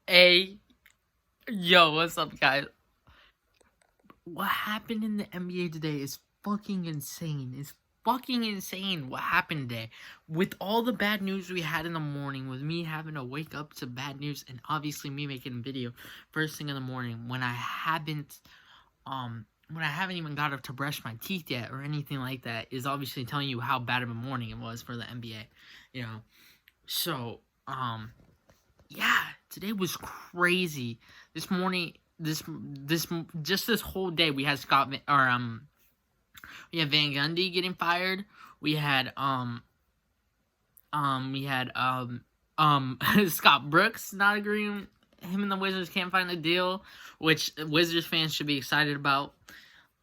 Hey, yo, what's up, guys? What happened in the NBA today is fucking insane. It's fucking insane what happened today. With all the bad news we had in the morning, with me having to wake up to bad news, and obviously me making a video first thing in the morning when I haven't even got up to brush my teeth yet or anything like that, is obviously telling you how bad of a morning it was for the NBA. You know. So, yeah, today was crazy. This morning, this whole day, we had we had Van Gundy getting fired. We had Scott Brooks not agreeing. Him and the Wizards can't find a deal, which Wizards fans should be excited about.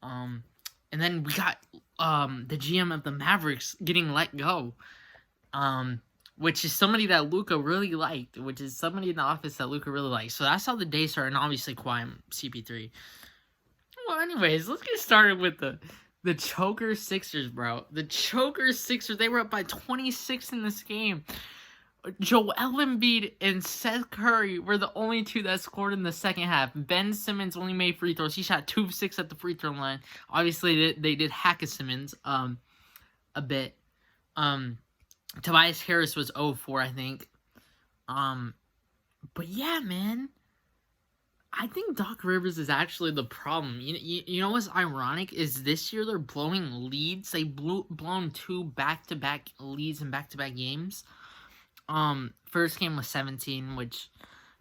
And then we got the GM of the Mavericks getting let go. Which is somebody that Luka really liked, which is somebody in the office that Luka really liked. So that's how the day started, and obviously Kawhi and CP3. Well, anyways, let's get started with the choker Sixers, bro. The choker Sixers, they were up by 26 in this game. Joel Embiid and Seth Curry were the only two that scored in the second half. Ben Simmons only made free throws. He shot 2 of 6 at the free throw line. Obviously, they did hack a Simmons a bit. Tobias Harris was 0-4, I think. But yeah, man. I think Doc Rivers is actually the problem. You know what's ironic is this year they're blowing leads. They blown 2 back-to-back leads in back-to-back games. First game was 17,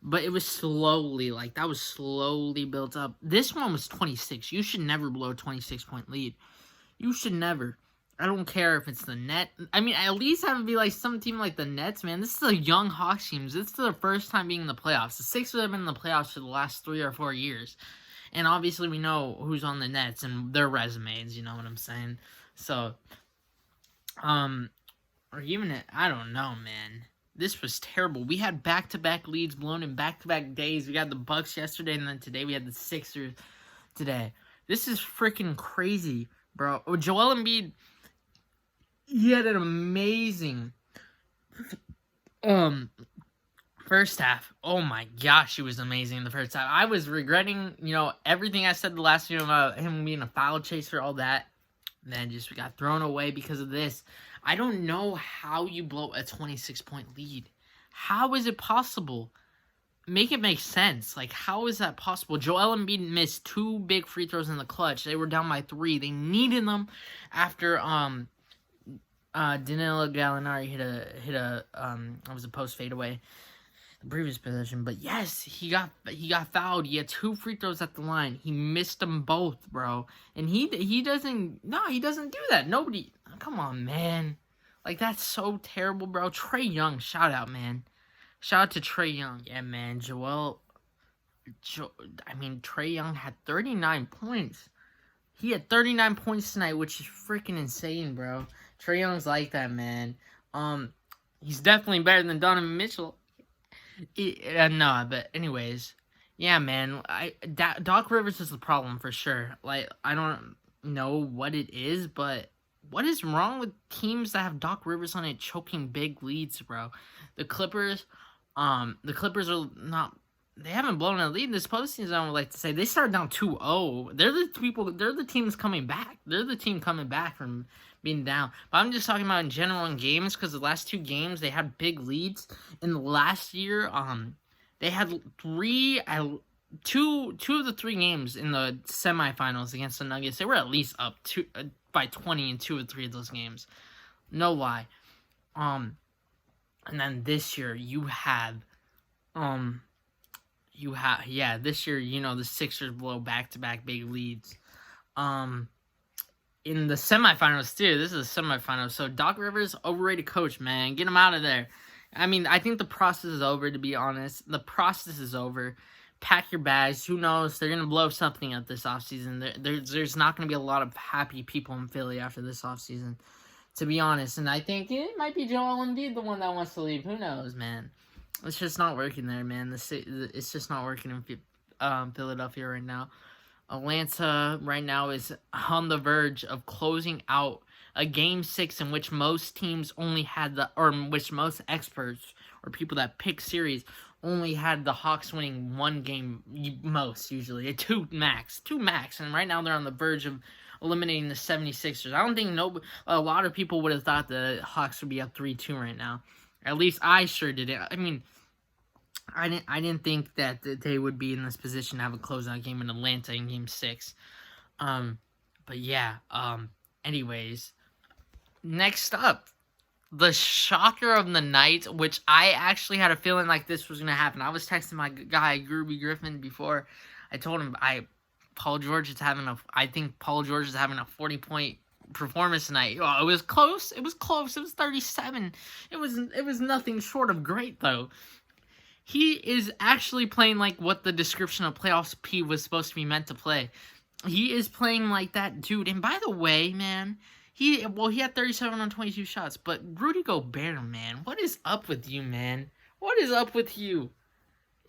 but it was slowly, that was slowly built up. This one was 26. You should never blow a 26-point lead. You should never. I don't care if it's the net. I mean, at least have it be like some team like the Nets, man. This is a young Hawks team. This is their first time being in the playoffs. The Sixers have been in the playoffs for the last 3 or 4 years. And obviously we know who's on the Nets and their resumes, you know what I'm saying? So, or even, I don't know, man. This was terrible. We had back-to-back leads blown in back-to-back days. We got the Bucks yesterday, and then today we had the Sixers today. This is freaking crazy, bro. Joel Embiid, he had an amazing first half. Oh my gosh, he was amazing in the first half. I was regretting, everything I said the last year about him being a foul chaser, all that. And then we got thrown away because of this. I don't know how you blow a 26-point lead. How is it possible? Make it make sense. How is that possible? Joel Embiid missed 2 big free throws in the clutch. They were down by 3. They needed them after Danilo Gallinari hit a it was a post fadeaway the previous possession. But yes, he got fouled. He had 2 free throws at the line. He missed them both, bro. And he doesn't do that. Nobody, come on, man. That's so terrible, bro. Trae Young, shout out, man. Shout out to Trae Young. Yeah, man. Trae Young had 39 points. He had 39 points tonight, which is freaking insane, bro. Trae Young's like that, man. He's definitely better than Donovan Mitchell. No, but anyways, yeah, man. Doc Rivers is the problem for sure. I don't know what it is, but what is wrong with teams that have Doc Rivers on it choking big leads, bro? The Clippers are not. They haven't blown a lead in this postseason, I would like to say. They started down 2-0. They're the teams coming back. They're the team coming back from being down. But I'm just talking about in general in games, because the last 2 games, they had big leads. In the last year, they had two of the 3 games in the semifinals against the Nuggets. They were at least up by 20 in 2 or 3 of those games. No lie. And then this year, this year, the Sixers blow back-to-back big leads. In the semifinals, too. This is a semifinal. So, Doc Rivers, overrated coach, man. Get him out of there. I mean, I think the process is over, to be honest. The process is over. Pack your bags. Who knows? They're going to blow something up this offseason. There's not going to be a lot of happy people in Philly after this offseason, to be honest. And I think it might be Joel Embiid, the one that wants to leave. Who knows, man? It's just not working there, man. It's just not working in Philadelphia right now. Atlanta right now is on the verge of closing out a Game 6 in which most teams only had which most experts or people that pick series only had the Hawks winning one game most, usually. Two max. And right now they're on the verge of eliminating the 76ers. I don't think a lot of people would have thought the Hawks would be up 3-2 right now. At least I sure didn't. I mean, I didn't think that they would be in this position to have a closeout game in Atlanta in Game 6. But yeah, anyways, next up, the shocker of the night, which I actually had a feeling like this was going to happen. I was texting my guy, Groovy Griffin, before. I told him I think Paul George is having a 40-point performance tonight. Oh, it was close. It was 37. It was nothing short of great, though. He is actually playing like what the description of Playoffs P was supposed to be meant to play. He is playing like that dude. And by the way, man, he had 37 on 22 shots. But Rudy Gobert, man, what is up with you, man? What is up with you?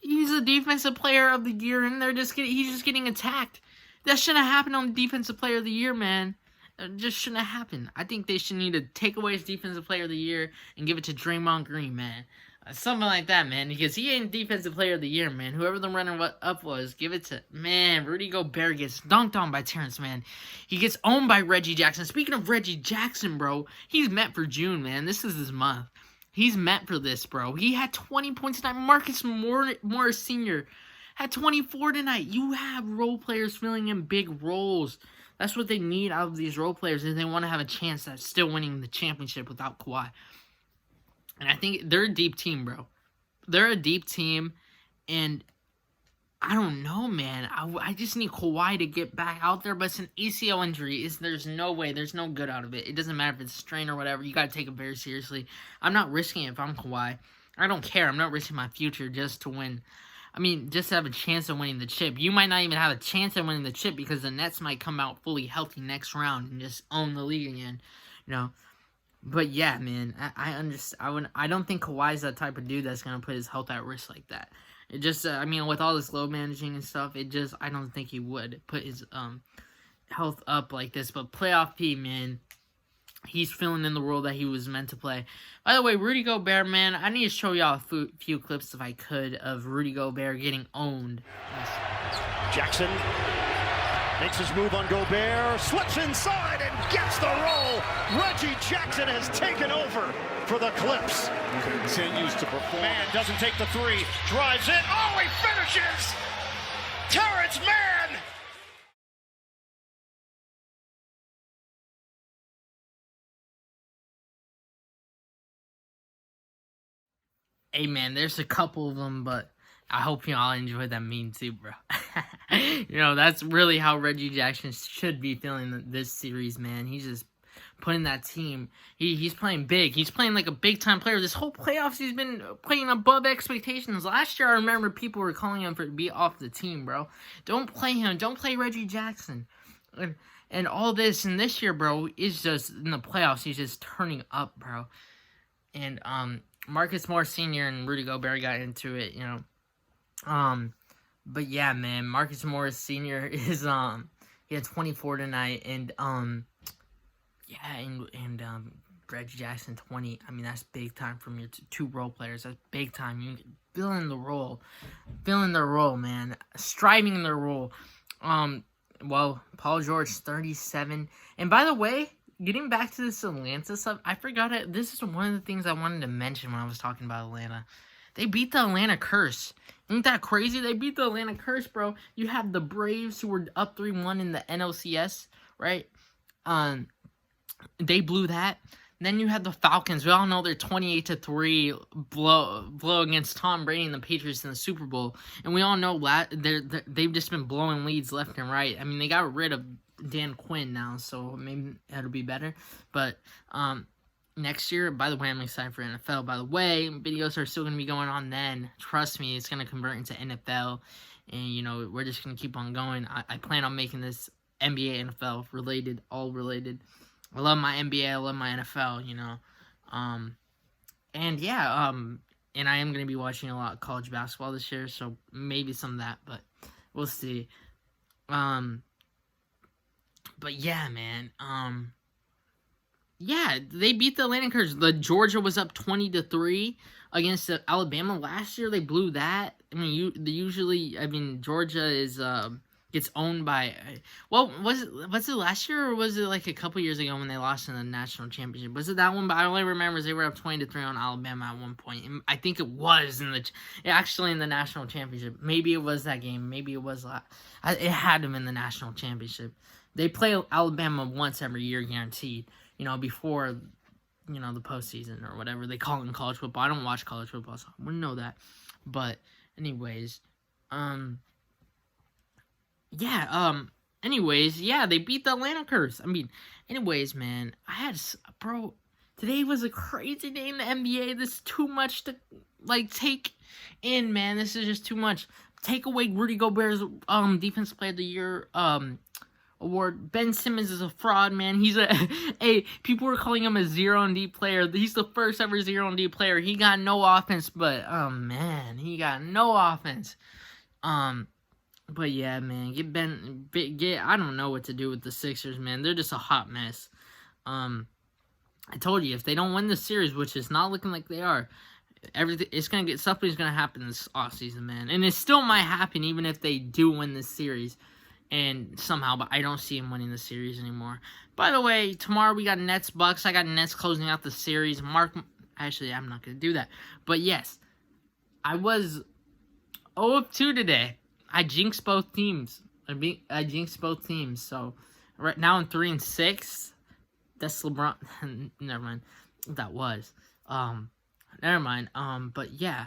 He's a defensive player of the year, and he's just getting attacked. That shouldn't have happened on defensive player of the year, man. It just shouldn't have happened. I think they should need to take away his defensive player of the year and give it to Draymond Green, man. Something like that, man, because he ain't defensive player of the year, man. Whoever the runner-up was, give it to, man, Rudy Gobert gets dunked on by Terrence, man. He gets owned by Reggie Jackson. Speaking of Reggie Jackson, bro, he's meant for June, man. This is his month. He's meant for this, bro. He had 20 points tonight. Marcus Morris Sr. had 24 tonight. You have role players filling in big roles. That's what they need out of these role players if they want to have a chance at still winning the championship without Kawhi. And I think they're a deep team, bro. They're a deep team, and I don't know, man. I just need Kawhi to get back out there, but it's an ACL injury. There's no way. There's no good out of it. It doesn't matter if it's a strain or whatever. You got to take it very seriously. I'm not risking it if I'm Kawhi. I don't care. I'm not risking my future just to win. I mean, just to have a chance of winning the chip. You might not even have a chance of winning the chip because the Nets might come out fully healthy next round and just own the league again, you know. But yeah, man, I understand. I don't think Kawhi's that type of dude that's gonna put his health at risk like that. It just, I mean, with all this load managing and stuff, I don't think he would put his health up like this. But playoff P, man, he's filling in the role that he was meant to play. By the way, Rudy Gobert, man, I need to show y'all a few clips if I could of Rudy Gobert getting owned. Jackson makes his move on Gobert, slips inside and gets the roll. Reggie Jackson has taken over for the Clips. Continues to perform. Man doesn't take the three, drives it. Oh, he finishes! Terrence Mann! Hey, man, there's a couple of them, but I hope y'all enjoyed that meme too, bro. You know, that's really how Reggie Jackson should be feeling this series, man. He's just putting that team. He's playing big. He's playing like a big-time player. This whole playoffs, he's been playing above expectations. Last year, I remember people were calling him to be off the team, bro. Don't play him. Don't play Reggie Jackson. And all this, and this year, bro, is just, in the playoffs, he's just turning up, bro. And, Marcus Morris Sr. and Rudy Gobert got into it, you know. But yeah, man, Marcus Morris Sr. is, he had 24 tonight, and, yeah, and Reggie Jackson 20. I mean, that's big time from your two role players. That's big time. You fill in the role, man. Striving in their role. Well, Paul George 37. And by the way, getting back to this Atlanta stuff, I forgot it. This is one of the things I wanted to mention when I was talking about Atlanta. They beat the Atlanta Curse. Ain't that crazy? They beat the Atlanta Curse, bro. You have the Braves who were up 3-1 in the NLCS, right? They blew that. Then you had the Falcons. We all know they're 28-3 blow against Tom Brady and the Patriots in the Super Bowl. And we all know they've just been blowing leads left and right. I mean, they got rid of Dan Quinn now, so maybe it'll be better. But next year, by the way, I'm excited for NFL. By the way, videos are still going to be going on then. Trust me, it's going to convert into NFL. And, you know, we're just going to keep on going. I plan on making this NBA, NFL related, all related. I love my NBA, I love my NFL, you know. And yeah, and I am going to be watching a lot of college basketball this year, so maybe some of that, but we'll see. But yeah, man, Yeah, they beat the Atlantic Courage. The Georgia was up 20-3 against the Alabama last year. They blew that. I mean, Georgia is gets owned by. Well, was it last year or was it like a couple years ago when they lost in the national championship? Was it that one? But I only remember they were up 20-3 on Alabama at one point. And I think it was actually in the national championship. Maybe it was that game. Maybe it was it had them in the national championship. They play Alabama once every year, guaranteed. Before, the postseason or whatever they call it in college football. I don't watch college football, so I wouldn't know that. But, anyways, they beat the Atlanta Curse. I mean, anyways, man, today was a crazy day in the NBA. This is too much to, take in, man. This is just too much. Take away Rudy Gobert's, Defensive Player of the Year, award. Ben Simmons is a fraud, man. He's people were calling him a 0-and-D player. He's the first ever 0-and-D player. He got no offense, but he got no offense. But yeah, man, I don't know what to do with the Sixers, man. They're just a hot mess. I told you, if they don't win this series, which is not looking like they are, something's gonna happen this offseason, man. And it still might happen even if they do win this series. And somehow, but I don't see him winning the series anymore. By the way, tomorrow we got Nets-Bucks. I got Nets closing out the series. Actually, I'm not going to do that. But yes, I was 0-2 today. I jinxed both teams. I jinxed both teams. So, right now I'm 3-6. That's LeBron. Never mind. That was. Never mind. But yeah.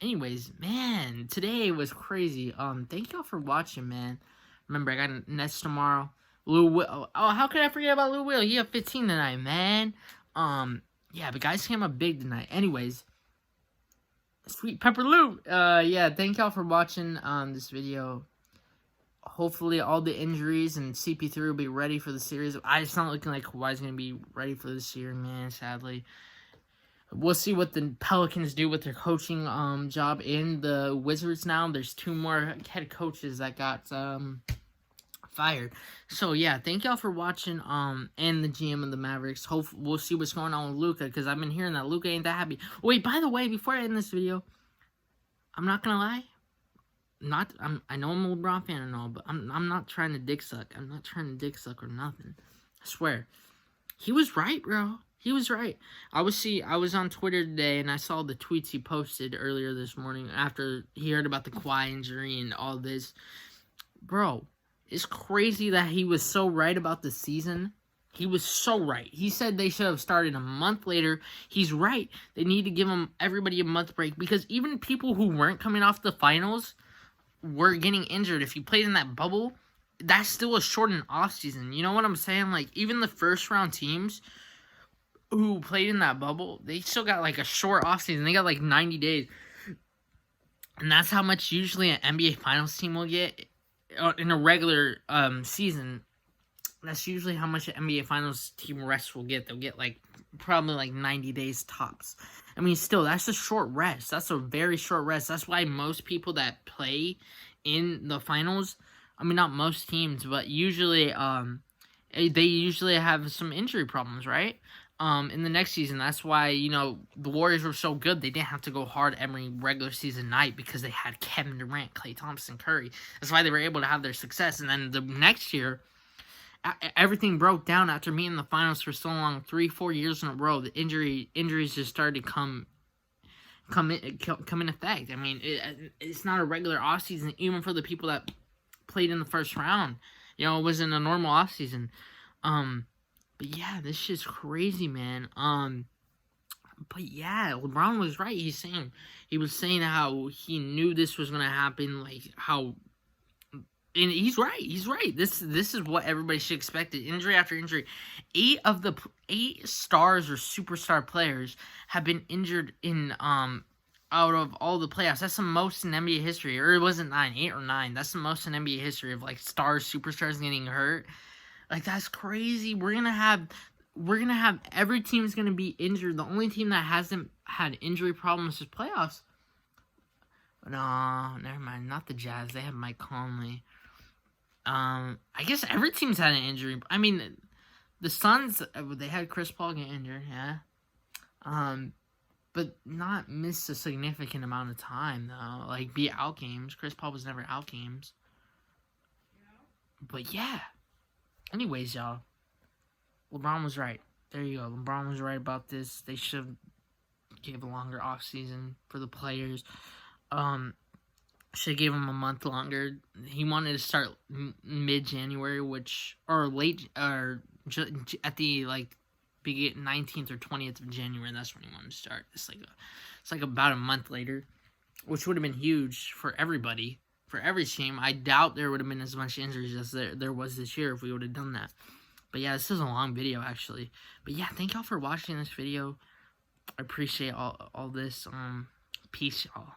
Anyways, man, today was crazy. Thank y'all for watching, man. Remember, I got Nets tomorrow. How could I forget about Lou Will? He had 15 tonight, man. But guys came up big tonight. Anyways, Sweet Pepper Lou. Thank y'all for watching this video. Hopefully, all the injuries and CP3 will be ready for the series. It's not looking like Kawhi's gonna be ready for this year, man. Sadly. We'll see what the Pelicans do with their coaching job in the Wizards now. There's 2 more head coaches that got fired. So, yeah, thank y'all for watching and the GM of the Mavericks. We'll see what's going on with Luka because I've been hearing that Luka ain't that happy. Wait, by the way, before I end this video, I'm not going to lie. I know I'm a LeBron fan and all, but I'm not trying to dick suck. I'm not trying to dick suck or nothing. I swear. He was right, bro. He was right. I was on Twitter today, and I saw the tweets he posted earlier this morning after he heard about the Kawhi injury and all this. Bro, it's crazy that he was so right about the season. He was so right. He said they should have started a month later. He's right. They need to give everybody a month break because even people who weren't coming off the finals were getting injured. If you played in that bubble, that's still a shortened offseason. You know what I'm saying? Like, even the first-round teams who played in that bubble, they still got a short offseason. They got 90 days. And that's how much usually an NBA Finals team will get in a regular season. That's usually how much an NBA Finals team rest will get. They'll get probably 90 days tops. I mean, still, that's a short rest. That's a very short rest. That's why most people that play in the finals, I mean, not most teams, but usually they usually have some injury problems, right? In the next season. That's why, the Warriors were so good. They didn't have to go hard every regular season night because they had Kevin Durant, Klay Thompson, Curry. That's why they were able to have their success. And then the next year, everything broke down after being in the finals for so long, 3-4 years in a row. The injuries just started to come in effect. I mean, it's not a regular offseason, even for the people that played in the first round. It wasn't a normal offseason. But yeah, this shit's crazy, man. But yeah, LeBron was right. He was saying how he knew this was gonna happen, and he's right. He's right. This is what everybody should expect. Injury after injury. 8 of the 8 stars or superstar players have been injured in out of all the playoffs. That's the most in NBA history. Or it wasn't 9, 8 or 9. That's the most in NBA history of stars, superstars getting hurt. That's crazy. We're gonna have every team's gonna be injured. The only team that hasn't had injury problems is playoffs. No, never mind. Not the Jazz. They have Mike Conley. I guess every team's had an injury. I mean, The Suns, they had Chris Paul get injured, yeah. But not miss a significant amount of time, though. Like, be out games. Chris Paul was never out games. But, yeah. Anyways, y'all. LeBron was right. There you go. LeBron was right about this. They should have gave a longer offseason for the players. Should have gave him a month longer. He wanted to start mid-January, or at the, like, 19th or 20th of January, and that's when he wanted to start. It's like about a month later, which would have been huge for everybody, for every team. I doubt there would have been as much injuries as there was this year if we would have done that. But yeah, this is a long video actually. But yeah, thank y'all for watching this video. I appreciate all this. Peace, y'all.